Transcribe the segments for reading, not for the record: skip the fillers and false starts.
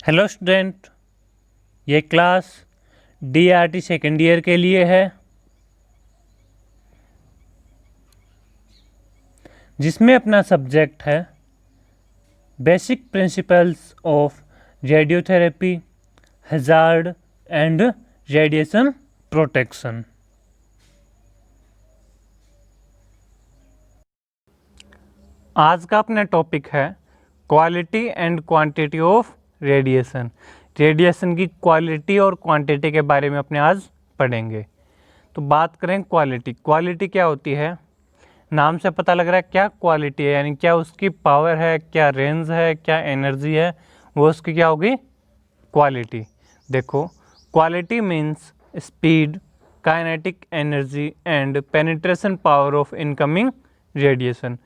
Hello student, ये class DRT second year के लिए है, जिसमें अपना सब्जेक्ट है basic principles of radiotherapy, hazard and radiation protection. आज का अपना टॉपिक है quality and quantity of radiation. Radiation की क्वालिटी और क्वांटिटी के बारे में अपने आज पढ़ेंगे। तो बात करें क्वालिटी क्या होती है। नाम से पता लग रहा है क्या क्वालिटी है, यानी क्या उसकी पावर है, क्या रेंज है, क्या एनर्जी है, वो उसकी क्या होगी क्वालिटी। देखो, quality means speed, kinetic energy and penetration power of incoming radiation.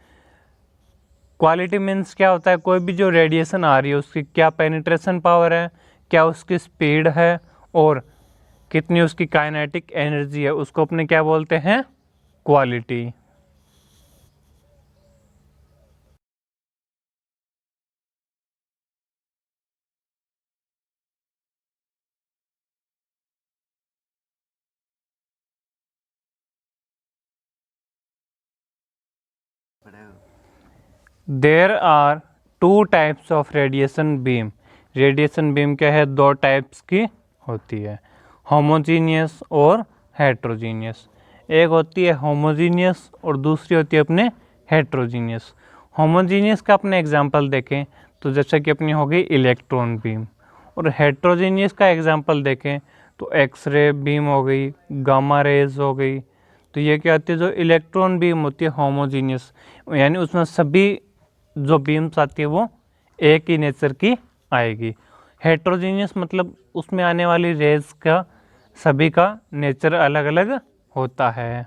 Quality means क्या होता है, कोई भी जो रेडिएशन आ रही है उसकी क्या पेनिट्रेशन पावर है, क्या उसकी स्पीड है और कितनी उसकी काइनेटिक एनर्जी है, उसको अपने क्या बोलते हैं quality. There are two types of radiation beam. Radiation beam क्या है, दो टाइप्स की होती है, होमोजीनियस और हेट्रोजीनियस। एक होती है होमोजीनियस और दूसरी होती है अपने हेट्रोजीनियस। होमोजीनियस का अपने एग्जांपल देखें तो जैसे कि अपनी होगी इलेक्ट्रॉन बीम, और हेट्रोजीनियस का एग्जांपल देखें तो एक्सरे बीम हो गई, गामा रेज हो गई। तो ये क्या होती है, जो इलेक्ट्रॉन बीम होती है होमोजीनियस, यानी उसमें सभी जो बीम्स आती है वो एक ही नेचर की आएगी। हेट्रोजीनियस मतलब उसमें आने वाली रेज का सभी का नेचर अलग अलग होता है।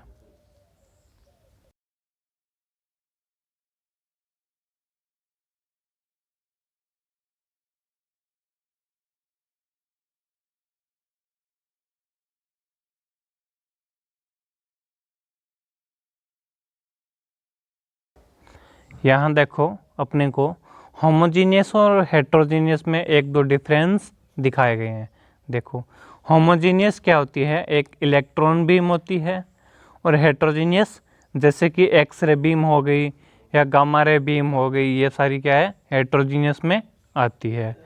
यहाँ देखो, अपने को होमोजीनियस और हेट्रोजीनियस में एक दो डिफरेंस दिखाए गए हैं। देखो, होमोजीनियस क्या होती है, एक इलेक्ट्रॉन बीम होती है, और हेट्रोजीनियस जैसे कि एक्सरे बीम हो गई या गामा रे बीम हो गई, ये सारी क्या है हेट्रोजीनियस में आती है।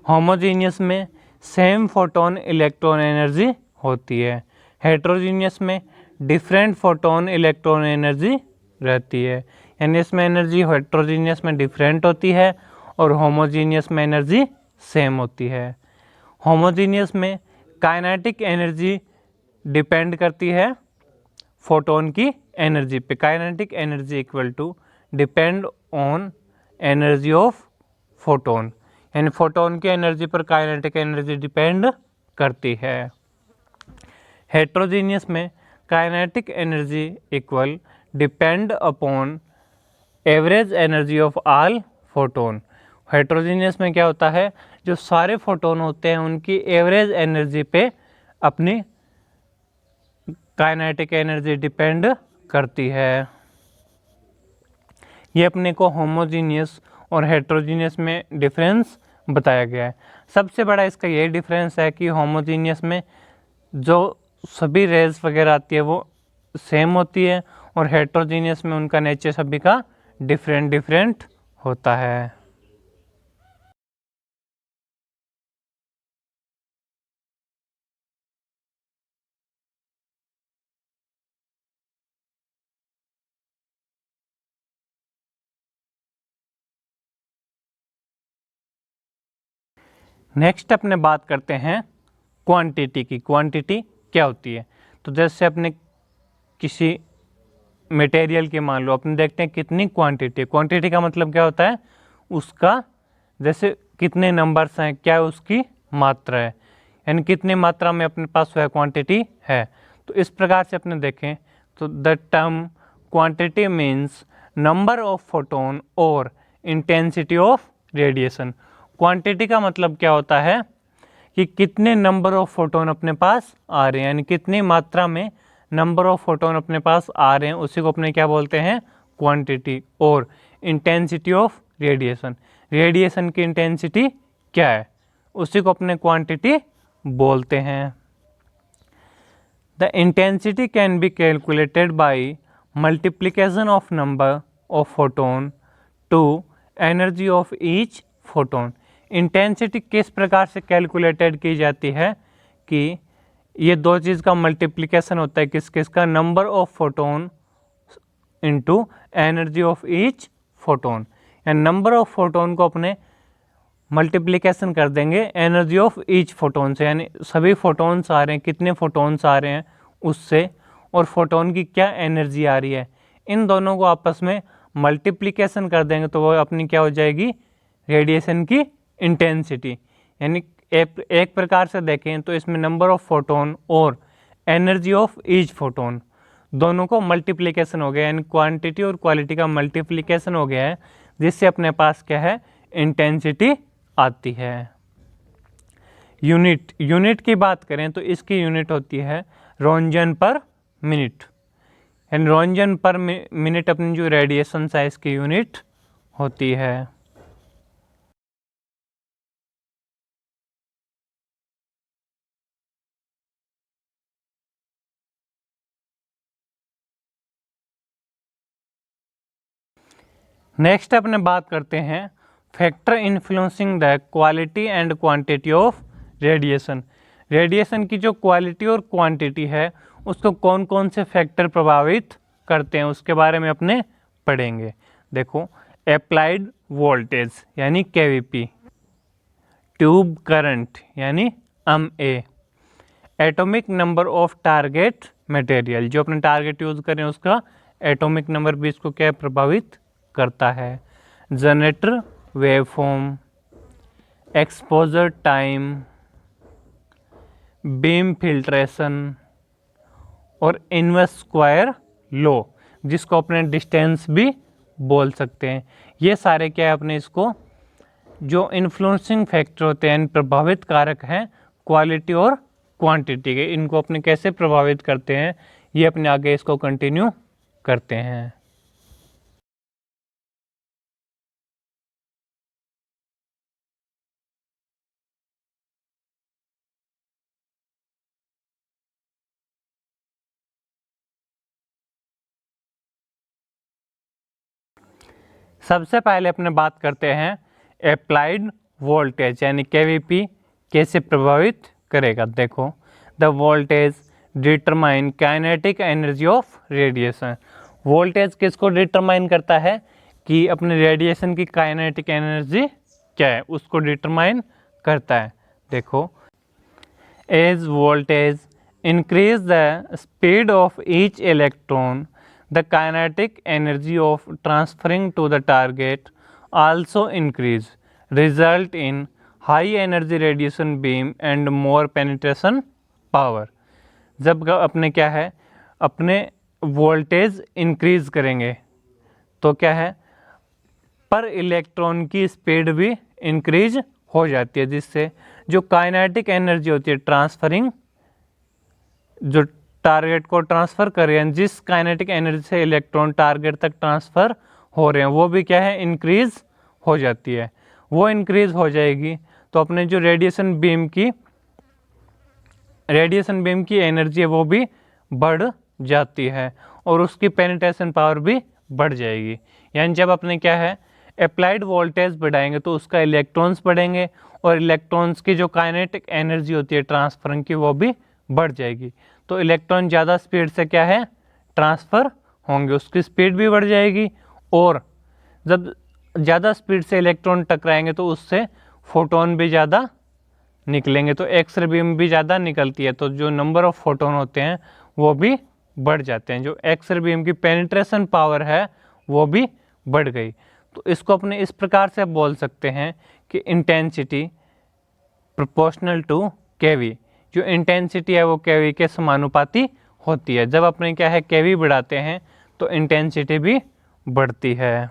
होमोजीनियस में सेम फोटोन इलेक्ट्रॉन एनर्जी होती है, हेट्रोजीनियस में डिफरेंट फोटोन इलेक्ट्रॉन एनर्जी रहती है। यानी इसमें एनर्जी हेट्रोजीनियस में डिफरेंट होती है और होमोजीनियस में एनर्जी सेम होती है। होमोजीनियस में काइनेटिक एनर्जी डिपेंड करती है फोटोन की एनर्जी पे। Kinetic energy equal to depend on energy of photon, यानी फोटोन की एनर्जी पर काइनेटिक एनर्जी डिपेंड करती है। हेट्रोजीनियस में kinetic energy equal depend upon average energy of all photon. Heterogeneous में क्या होता है, जो सारे फोटोन होते हैं उनकी एवरेज एनर्जी पे अपनी काइनेटिक एनर्जी डिपेंड करती है। ये अपने को होमोजीनियस और हेट्रोजीनियस में डिफरेंस बताया गया है। सबसे बड़ा इसका ये डिफरेंस है कि होमोजीनियस में जो सभी रेज वगैरह आती है वो सेम होती है, और हेट्रोजीनियस में उनका नेचर सभी का डिफरेंट डिफरेंट होता है। नेक्स्ट अपने बात करते हैं क्वांटिटी की। क्वांटिटी क्या होती है, तो जैसे अपने किसी मटेरियल की मान लो, अपने देखते हैं कितनी क्वांटिटी। क्वांटिटी का मतलब क्या होता है, उसका जैसे कितने नंबर्स हैं, क्या उसकी मात्रा है, यानी कितनी मात्रा में अपने पास वह क्वांटिटी है। तो इस प्रकार से अपने देखें तो the term quantity means number of photon और इंटेंसिटी ऑफ रेडिएशन। क्वांटिटी का मतलब क्या होता है कि कितने नंबर ऑफ फोटोन अपने पास आ रहे हैं, यानी कितनी मात्रा में नंबर ऑफ फोटोन अपने पास आ रहे हैं, उसी को अपने क्या बोलते हैं क्वांटिटी। और इंटेंसिटी ऑफ रेडिएशन, रेडिएशन की इंटेंसिटी क्या है उसी को अपने क्वांटिटी बोलते हैं। The intensity can be calculated by multiplication of number of photon to energy of each photon. Intensity किस प्रकार से कैलकुलेटेड की जाती है कि ये दो चीज़ का मल्टीप्लिकेशन होता है, किस किस का, number of photon into energy of each photon, या नंबर ऑफ फोटोन को अपने मल्टीप्लिकेशन कर देंगे एनर्जी ऑफ ईच फोटोन से, यानी सभी फोटोन्स आ रहे हैं, कितने फोटोन्स आ रहे हैं उससे, और फोटोन की क्या एनर्जी आ रही है, इन दोनों को आपस में मल्टीप्लिकेशन कर देंगे तो वो अपनी क्या हो जाएगी, रेडिएशन की इंटेंसिटी। यानी एक प्रकार से देखें तो इसमें नंबर ऑफ फोटोन और एनर्जी ऑफ ईच फोटोन दोनों को मल्टीप्लिकेशन हो गया, यानी क्वांटिटी और क्वालिटी का मल्टीप्लिकेशन हो गया है, जिससे अपने पास क्या है, इंटेंसिटी आती है। यूनिट की बात करें तो इसकी यूनिट होती है रोंजन पर मिनट, यानी रोंजन पर मिनट अपनी जो रेडिएशन साइज की यूनिट होती है। नेक्स्ट अपने बात करते हैं factor influencing the quality and quantity of radiation. Radiation की जो क्वालिटी और क्वांटिटी है उसको कौन कौन से फैक्टर प्रभावित करते हैं उसके बारे में अपने पढ़ेंगे। देखो, अप्लाइड वोल्टेज यानी केवीपी, ट्यूब करंट यानी MA, atomic number of target material, जो अपने टारगेट यूज करें उसका एटॉमिक नंबर भी इसको क्या प्रभावित करता है, generator waveform, exposure time, beam filtration और इनवर्स स्क्वायर लॉ, जिसको अपने डिस्टेंस भी बोल सकते हैं। ये सारे क्या है अपने इसको जो इन्फ्लुएंसिंग फैक्टर होते हैं, प्रभावित कारक हैं क्वालिटी और क्वांटिटी के, इनको अपने कैसे प्रभावित करते हैं ये अपने आगे इसको कंटिन्यू करते हैं। सबसे पहले अपने बात करते हैं अप्लाइड वोल्टेज यानी केवीपी कैसे प्रभावित करेगा। देखो, the voltage determine kinetic energy of radiation. Voltage किसको डिटरमाइन करता है कि अपने रेडिएशन की काइनेटिक एनर्जी क्या है उसको डिटरमाइन करता है। देखो, as voltage increase the speed of each electron, the kinetic energy of transferring to the target also increase, result in high energy radiation beam and more penetration power। जब अपने क्या है अपने वोल्टेज इंक्रीज करेंगे तो क्या है पर इलेक्ट्रॉन की स्पीड भी इंक्रीज हो जाती है, जिससे जो काइनेटिक एनर्जी होती है ट्रांसफरिंग, जो टारगेट को ट्रांसफ़र कर रहे हैं, जिस काइनेटिक एनर्जी से इलेक्ट्रॉन टारगेट तक ट्रांसफ़र हो रहे हैं वो भी क्या है इंक्रीज़ हो जाती है। वो इंक्रीज़ हो जाएगी तो अपने जो रेडिएशन बीम की एनर्जी है वो भी बढ़ जाती है और उसकी पेनिट्रेशन पावर भी बढ़ जाएगी। यानी जब अपने क्या है अप्लाइड वोल्टेज बढ़ाएंगे तो उसका इलेक्ट्रॉन्स बढ़ेंगे और इलेक्ट्रॉन्स की जो काइनेटिक एनर्जी होती है ट्रांसफरिंग की वो भी बढ़ जाएगी, तो इलेक्ट्रॉन ज़्यादा स्पीड से क्या है ट्रांसफ़र होंगे, उसकी स्पीड भी बढ़ जाएगी और जब ज़्यादा स्पीड से इलेक्ट्रॉन टकराएंगे तो उससे फोटोन भी ज़्यादा निकलेंगे, तो एक्स-रे बीम भी ज़्यादा निकलती है, तो जो नंबर ऑफ फोटोन होते हैं वो भी बढ़ जाते हैं, जो एक्स-रे बीम की पेनिट्रेशन पावर है वो भी बढ़ गई। तो इसको अपने इस प्रकार से बोल सकते हैं कि इंटेंसिटी प्रोपोर्शनल टू केवी, जो इंटेंसिटी है वो केवी के समानुपाती होती है। जब अपने क्या है केवी बढ़ाते हैं तो इंटेंसिटी भी बढ़ती है।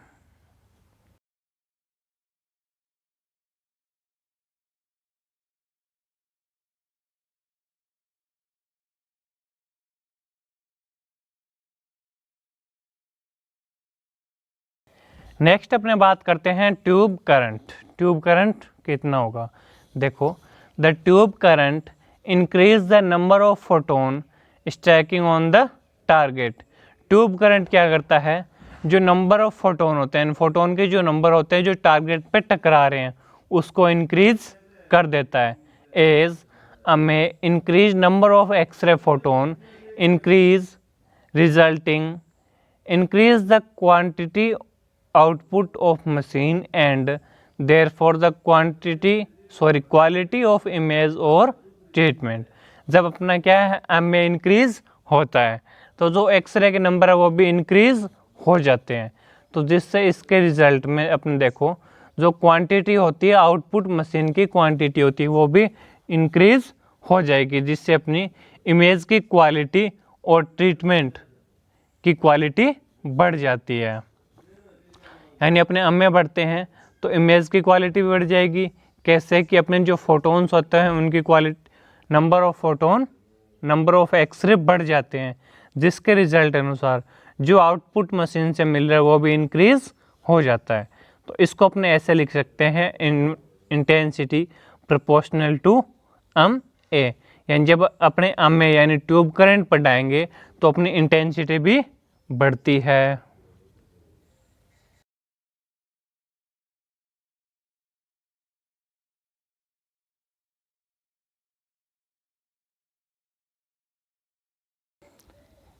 नेक्स्ट अपने बात करते हैं ट्यूब करंट। ट्यूब करंट कितना होगा। देखो, the tube current increase the number of photon striking on the target. Tube current क्या करता है, जो नंबर ऑफ फोटोन होते हैं, फोटोन के जो नंबर होते हैं जो टारगेट पे टकरा रहे हैं उसको इंक्रीज कर देता है। एज में increase number of x ray photon increase resulting increase the quantity output of machine and therefore the quality of image or treatment। जब अपना क्या है एम में इंक्रीज होता है तो जो एक्सरे के नंबर है वो भी इंक्रीज हो जाते हैं, तो जिससे इसके रिजल्ट में अपने देखो जो क्वांटिटी होती है, आउटपुट मशीन की क्वांटिटी होती है वो भी इंक्रीज हो जाएगी, जिससे अपनी इमेज की क्वालिटी और ट्रीटमेंट की क्वालिटी बढ़ जाती है। यानी अपने एम में बढ़ते हैं तो इमेज की क्वालिटी भी बढ़ जाएगी। कैसे कि अपने जो फोटोन्स होते हैं उनकी quality, number of photon, number of X ray बढ़ जाते हैं, जिसके रिजल्ट अनुसार जो आउटपुट मशीन से मिल रहा है वो भी इंक्रीज हो जाता है। तो इसको अपने ऐसे लिख सकते हैं, intensity proportional to M A. यानी जब अपने एम में यानी ट्यूब करंट बढ़ाएंगे तो अपनी इंटेंसिटी भी बढ़ती है।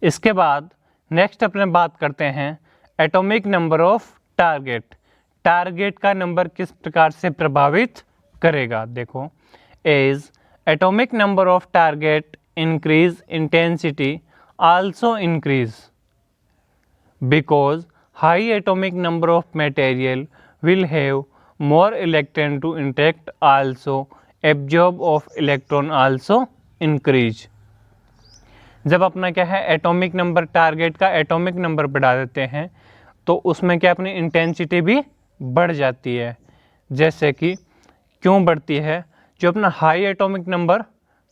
इसके बाद नेक्स्ट अपने बात करते हैं atomic number of target. Target का नंबर किस प्रकार से प्रभावित करेगा। देखो, as atomic number of target increase intensity also increase because high atomic number of material will have more electron to interact, also absorb of electron also increase। जब अपना क्या है एटॉमिक नंबर, टारगेट का एटॉमिक नंबर बढ़ा देते हैं तो उसमें क्या अपनी इंटेंसिटी भी बढ़ जाती है। जैसे कि क्यों बढ़ती है, जो अपना हाई एटॉमिक नंबर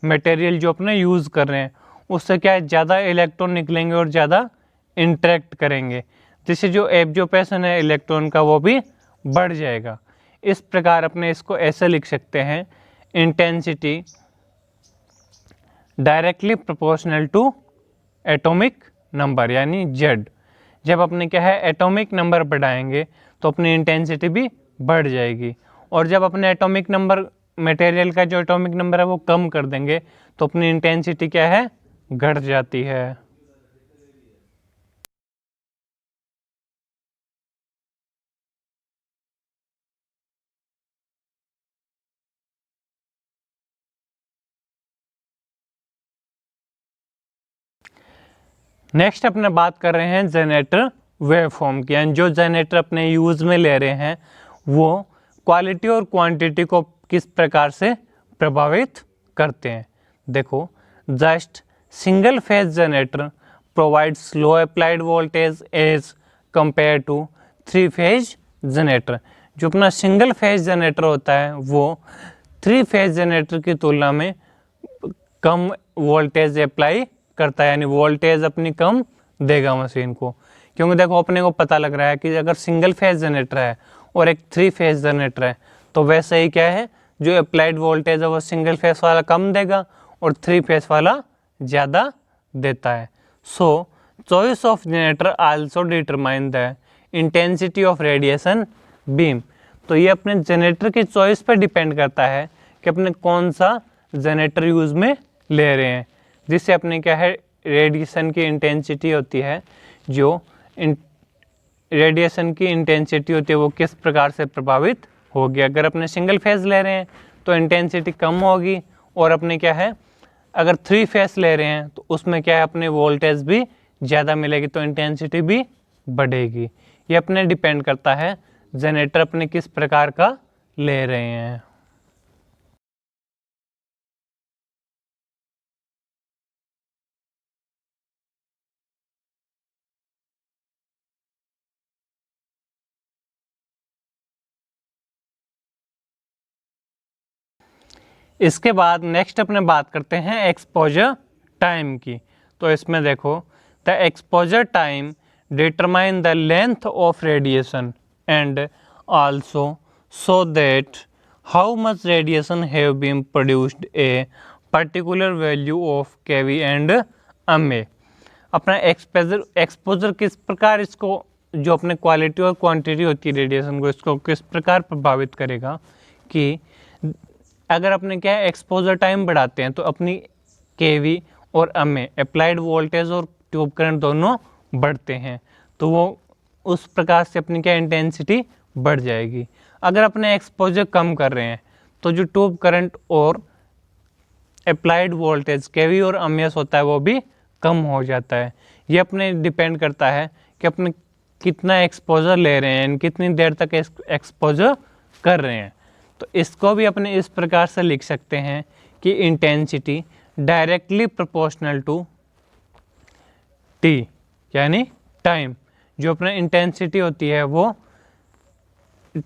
मटेरियल जो अपने यूज़ कर रहे हैं उससे क्या है ज़्यादा इलेक्ट्रॉन निकलेंगे और ज़्यादा इंटरेक्ट करेंगे, जिससे जो एब्जॉर्प्शन है इलेक्ट्रॉन का वो भी बढ़ जाएगा। इस प्रकार अपने इसको ऐसे लिख सकते हैं, intensity directly proportional to atomic number यानी जेड। जब अपने क्या है एटॉमिक नंबर बढ़ाएंगे तो अपनी इंटेंसिटी भी बढ़ जाएगी, और जब अपने एटॉमिक नंबर, मटेरियल का जो एटॉमिक नंबर है वो कम कर देंगे तो अपनी इंटेंसिटी क्या है घट जाती है। नेक्स्ट अपने बात कर रहे हैं जनरेटर वेवफॉर्म की, यानी जो जनरेटर अपने यूज़ में ले रहे हैं वो क्वालिटी और क्वांटिटी को किस प्रकार से प्रभावित करते हैं। देखो, just single phase generator provide slow applied voltage as compare to 3 phase generator. जो अपना सिंगल फेज जनरेटर होता है वो 3 फेज जनरेटर की तुलना में कम वोल्टेज अप्लाई करता है, यानी वोल्टेज अपनी कम देगा मशीन को। क्योंकि देखो अपने को पता लग रहा है कि अगर सिंगल फेज जनरेटर है और एक 3 फेज जनरेटर है तो वैसे ही क्या है जो अप्लाइड वोल्टेज है वो सिंगल फेज वाला कम देगा और 3 फेज वाला ज़्यादा देता है। सो choice of generator also determine the intensity of radiation beam. तो ये अपने जनरेटर की चॉइस पर डिपेंड करता है कि अपने कौन सा जनरेटर यूज़ में ले रहे हैं, जिससे अपने क्या है रेडिएशन की इंटेंसिटी होती है, जो रेडिएशन की इंटेंसिटी होती है वो किस प्रकार से प्रभावित होगी। अगर अपने सिंगल फेज ले रहे हैं तो इंटेंसिटी कम होगी, और अपने क्या है अगर 3 फेज ले रहे हैं तो उसमें क्या है अपने वोल्टेज भी ज़्यादा मिलेगी तो इंटेंसिटी भी बढ़ेगी। ये अपने डिपेंड करता है जनरेटर अपने किस प्रकार का ले रहे हैं। इसके बाद नेक्स्ट अपने बात करते हैं एक्सपोजर टाइम की। तो इसमें देखो, the exposure time determine the length of radiation and also so that how much radiation have been produced a particular value of KV and MA. अपना एक्सपोजर किस प्रकार इसको जो अपने क्वालिटी और क्वांटिटी होती है रेडिएशन को इसको किस प्रकार प्रभावित करेगा कि अगर अपने क्या है एक्सपोजर टाइम बढ़ाते हैं तो अपनी केवी और एमए अप्लाइड वोल्टेज और ट्यूब करंट दोनों बढ़ते हैं, तो वो उस प्रकार से अपनी क्या इंटेंसिटी बढ़ जाएगी। अगर अपने एक्सपोजर कम कर रहे हैं तो जो ट्यूब करंट और अप्लाइड वोल्टेज केवी और एमएस होता है वो भी कम हो जाता है। ये अपने डिपेंड करता है कि अपने कितना एक्सपोजर ले रहे हैं, कितनी देर तक एक्सपोजर कर रहे हैं। तो इसको भी अपने इस प्रकार से लिख सकते हैं कि intensity directly proportional to T, यानी टाइम। जो अपना इंटेंसिटी होती है वो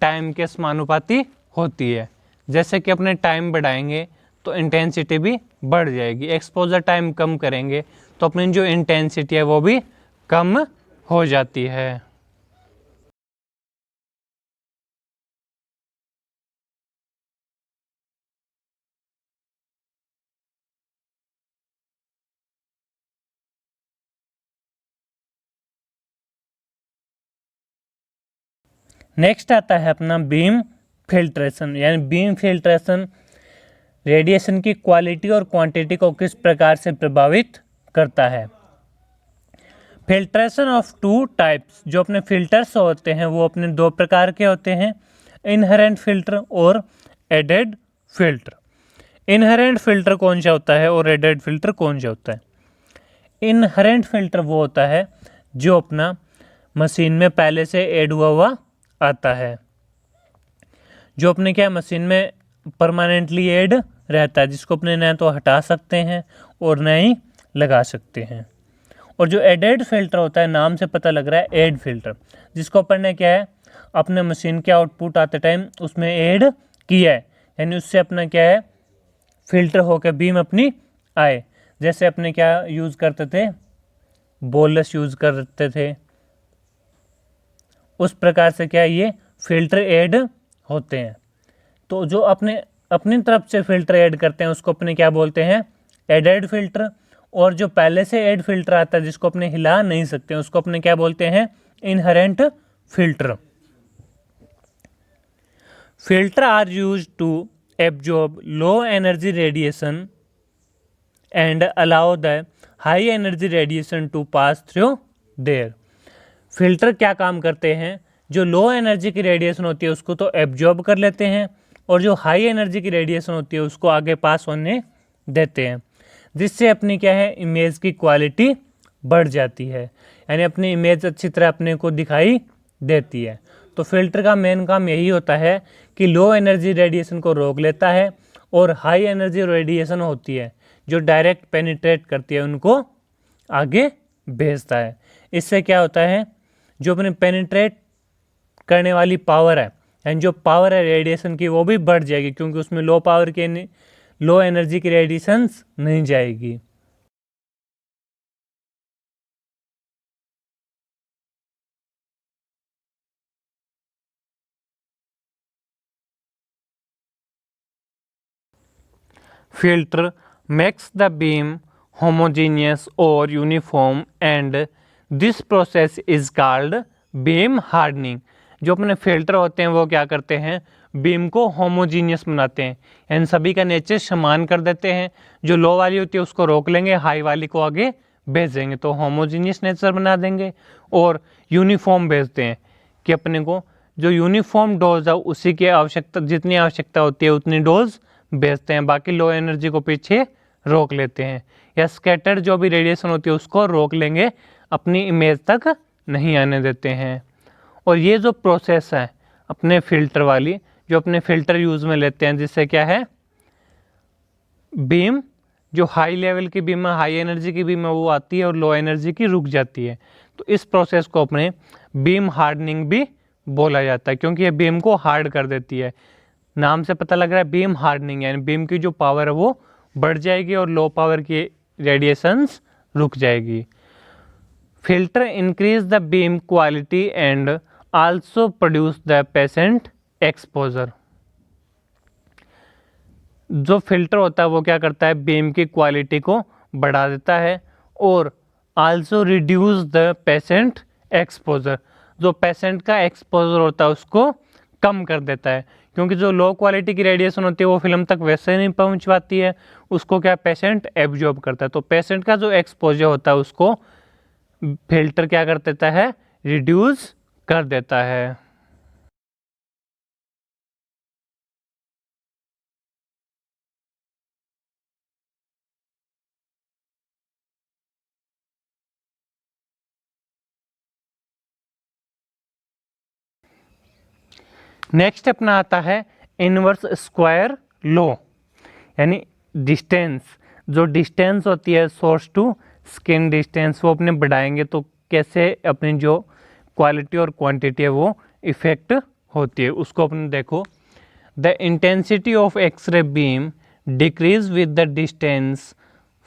टाइम के समानुपाती होती है। जैसे कि अपने टाइम बढ़ाएंगे तो इंटेंसिटी भी बढ़ जाएगी, एक्सपोजर टाइम कम करेंगे तो अपनी जो इंटेंसिटी है वो भी कम हो जाती है। नेक्स्ट आता है अपना बीम फिल्ट्रेशन, यानी बीम फिल्ट्रेशन रेडिएशन की क्वालिटी और क्वांटिटी को किस प्रकार से प्रभावित करता है। फिल्ट्रेशन ऑफ टू टाइप्स, जो अपने फिल्टर्स होते हैं वो अपने दो प्रकार के होते हैं, इनहेरेंट फिल्टर और एडेड फिल्टर। इनहेरेंट फिल्टर कौन सा होता है और एडेड फिल्टर कौन सा होता है। इनहेरेंट फिल्टर वो होता है जो अपना मशीन में पहले से ऐड हुआ आता है, जो अपने क्या मशीन में परमानेंटली ऐड रहता है, जिसको अपने न तो हटा सकते हैं और न ही लगा सकते हैं। और जो एडेड फिल्टर होता है, नाम से पता लग रहा है एड फिल्टर, जिसको अपन ने क्या है अपने मशीन के आउटपुट आते टाइम उसमें ऐड किया है, यानी उससे अपना क्या है फिल्टर होकर बीम अपनी आए। जैसे अपने क्या यूज़ करते थे, बोलस यूज़ करते थे, उस प्रकार से क्या ये फिल्टर ऐड होते हैं। तो जो अपने अपनी तरफ से फिल्टर ऐड करते हैं उसको अपने क्या बोलते हैं, एडेड फिल्टर। और जो पहले से ऐड फिल्टर आता है जिसको अपने हिला नहीं सकते उसको अपने क्या बोलते हैं, inherent filter. Filter are used to absorb low energy radiation and allow the high energy radiation to pass through there. Filter क्या काम करते हैं, जो लो एनर्जी की रेडिएशन होती है उसको तो एब्जॉर्ब कर लेते हैं और जो हाई एनर्जी की रेडिएशन होती है उसको आगे पास होने देते हैं, जिससे अपनी क्या है इमेज की क्वालिटी बढ़ जाती है, यानी अपनी इमेज अच्छी तरह अपने को दिखाई देती है। तो फिल्टर का मेन काम यही होता है कि लो एनर्जी रेडिएशन को रोक लेता है और हाई एनर्जी रेडिएशन होती है जो डायरेक्ट पेनिट्रेट करती है उनको आगे भेजता है। इससे क्या होता है, जो अपने पेनिट्रेट करने वाली पावर है एंड जो पावर है रेडिएशन की वो भी बढ़ जाएगी, क्योंकि उसमें लो एनर्जी की रेडिएशंस नहीं जाएगी। Filter makes the beam homogeneous or uniform and this process is called beam hardening। जो अपने फिल्टर होते हैं वो क्या करते हैं, बीम को होमोजीनियस बनाते हैं, यानी सभी का नेचर समान कर देते हैं। जो लो वाली होती है उसको रोक लेंगे, हाई वाली को आगे भेजेंगे तो होमोजीनियस नेचर बना देंगे। और यूनिफॉर्म भेजते हैं कि अपने को जो यूनिफॉर्म डोज है उसी की आवश्यकता, जितनी आवश्यकता होती है उतनी डोज भेजते हैं, बाकी लो एनर्जी को पीछे रोक लेते हैं। या स्कैटर्ड जो भी रेडिएशन होती है उसको रोक लेंगे, अपनी इमेज तक नहीं आने देते हैं। और ये जो प्रोसेस है अपने फिल्टर वाली, जो अपने फिल्टर यूज़ में लेते हैं, जिससे क्या है बीम जो हाई लेवल की बीम है, हाई एनर्जी की बीम है वो आती है और लो एनर्जी की रुक जाती है। तो इस प्रोसेस को अपने बीम हार्डनिंग भी बोला जाता है, क्योंकि ये बीम को हार्ड कर देती है। नाम से पता लग रहा है बीम हार्डनिंग, यानी बीम की जो पावर है वो बढ़ जाएगी और लो पावर की रेडिएशंस रुक जाएगी। Filter increase the beam quality and also produce the patient exposure. जो फिल्टर होता है वो क्या करता है, बीम की क्वालिटी को बढ़ा देता है और also reduce the patient exposure, जो पेशेंट का एक्सपोजर होता है उसको कम कर देता है, क्योंकि जो लो क्वालिटी की रेडिएशन होती है वो फिल्म तक वैसे नहीं पहुंच पाती है, उसको क्या पेशेंट एब्जॉर्ब करता है। तो पेशेंट का जो एक्सपोजर होता है उसको फिल्टर क्या कर देता है, रिड्यूस कर देता है। नेक्स्ट अपना आता है इनवर्स स्क्वायर लॉ, यानी डिस्टेंस, जो डिस्टेंस होती है सोर्स टू स्किन डिस्टेंस, वो अपने बढ़ाएंगे तो कैसे अपनी जो क्वालिटी और क्वांटिटी है वो इफेक्ट होती है, उसको अपने देखो। The intensity of X ray beam decrease with the distance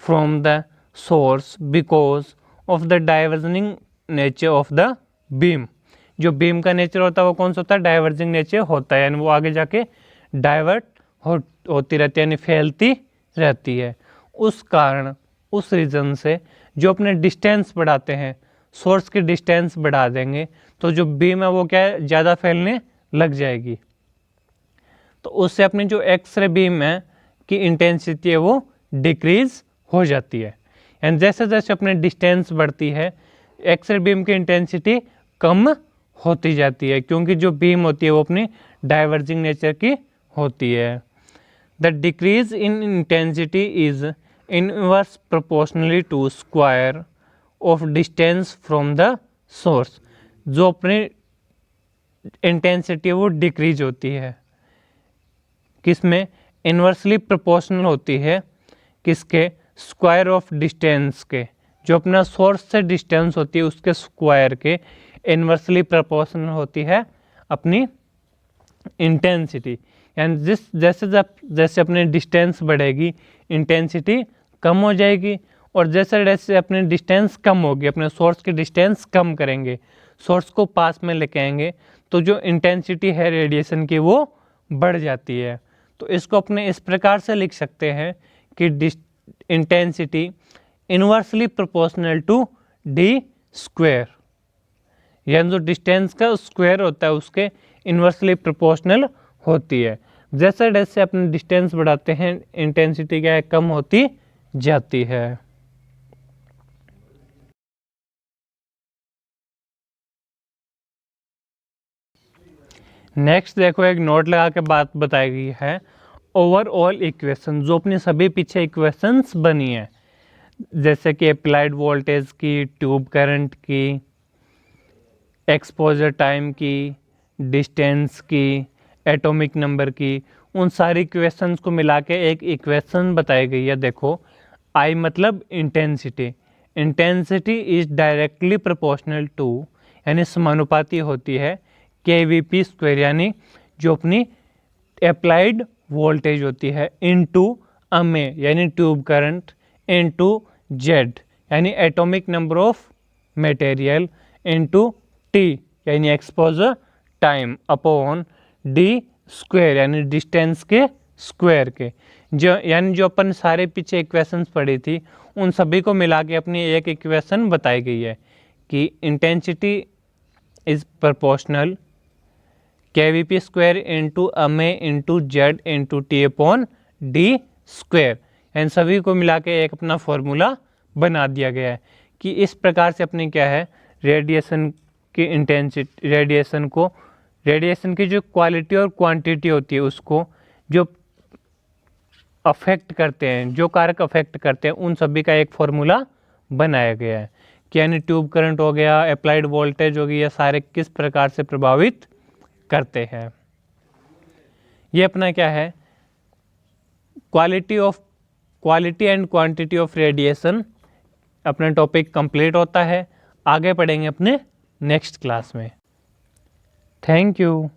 from the source because of the diverging nature of the beam. जो बीम का नेचर होता है वो कौन सा होता है, डाइवर्जिंग नेचर होता है, यानी वो आगे जाके डाइवर्ट होती रहती है, यानी फैलती रहती है। उस कारण, उस रीज़न से जो अपने डिस्टेंस बढ़ाते हैं, सोर्स की डिस्टेंस बढ़ा देंगे तो जो बीम है वो क्या है, ज़्यादा फैलने लग जाएगी। तो उससे अपनी जो एक्सरे बीम है की इंटेंसिटी है वो डिक्रीज हो जाती है, एंड जैसे जैसे अपनी डिस्टेंस बढ़ती है एक्सरे बीम की इंटेंसिटी कम होती जाती है, क्योंकि जो बीम होती है वो अपनी डाइवर्जिंग नेचर की होती है। The decrease in intensity is inverse proportionally to square of distance from the source. जो अपनी इंटेंसिटी वो डिक्रीज होती है किसमें, इन्वर्सली प्रोपोर्शनल होती है किसके, स्क्वायर ऑफ डिस्टेंस के, जो अपना सोर्स से डिस्टेंस होती है उसके स्क्वायर के इन्वर्सली प्रोपोर्शनल होती है अपनी इंटेंसिटी। यानी जैसे जैसे अपनी डिस्टेंस बढ़ेगी इंटेंसिटी कम हो जाएगी, और जैसे जैसे अपनी डिस्टेंस कम होगी, अपने सोर्स की डिस्टेंस कम करेंगे, सोर्स को पास में लेके आएंगे तो जो इंटेंसिटी है रेडिएशन की वो बढ़ जाती है। तो इसको अपने इस प्रकार से लिख सकते हैं कि intensity inversely proportional to D square, यानी जो डिस्टेंस का स्क्वायर होता है उसके इनवर्सली प्रोपोर्शनल होती है। जैसे जैसे अपने डिस्टेंस बढ़ाते हैं इंटेंसिटी क्या है, कम होती जाती है। नेक्स्ट देखो, एक नोट लगा के बात बताई गई है, ओवरऑल इक्वेशन, जो अपनी सभी पीछे इक्वेशंस बनी है, जैसे कि अप्लाइड वोल्टेज की, ट्यूब करंट की, एक्सपोजर टाइम की, डिस्टेंस की, एटॉमिक नंबर की, उन सारी इक्वेशंस को मिला के एक इक्वेशन बताई गई है। देखो, आई मतलब intensity, intensity is directly proportional to, यानी समानुपाती होती है KVP स्क्वायर, यानी जो अपनी अप्लाइड वोल्टेज होती है, इनटू अमे यानी ट्यूब करंट, इनटू जेड यानी atomic number of material, into T यानी exposure time, upon D square यानी डिस्टेंस के स्क्वायर के। जो यानी जो अपन सारे पीछे इक्वेशंस पढ़ी थी उन सभी को मिला के अपनी एक इक्वेशन बताई गई है कि intensity is proportional KVP square into अमे into Z into T upon D square, इन सभी को मिला के एक अपना फॉर्मूला बना दिया गया है कि इस प्रकार से अपनी क्या है, रेडिएशन की इंटेंसिटी, रेडिएशन की जो क्वालिटी और क्वांटिटी होती है उसको जो अफेक्ट करते हैं, जो कारक अफेक्ट करते हैं, उन सभी का एक फॉर्मूला बनाया गया है कि यानी ट्यूब करंट हो गया, अप्लाइड वोल्टेज हो गई, ये सारे किस प्रकार से प्रभावित करते हैं। ये अपना क्या है, quality and quantity of radiation अपना टॉपिक कंप्लीट होता है। आगे पढ़ेंगे अपने नेक्स्ट क्लास में। Thank you.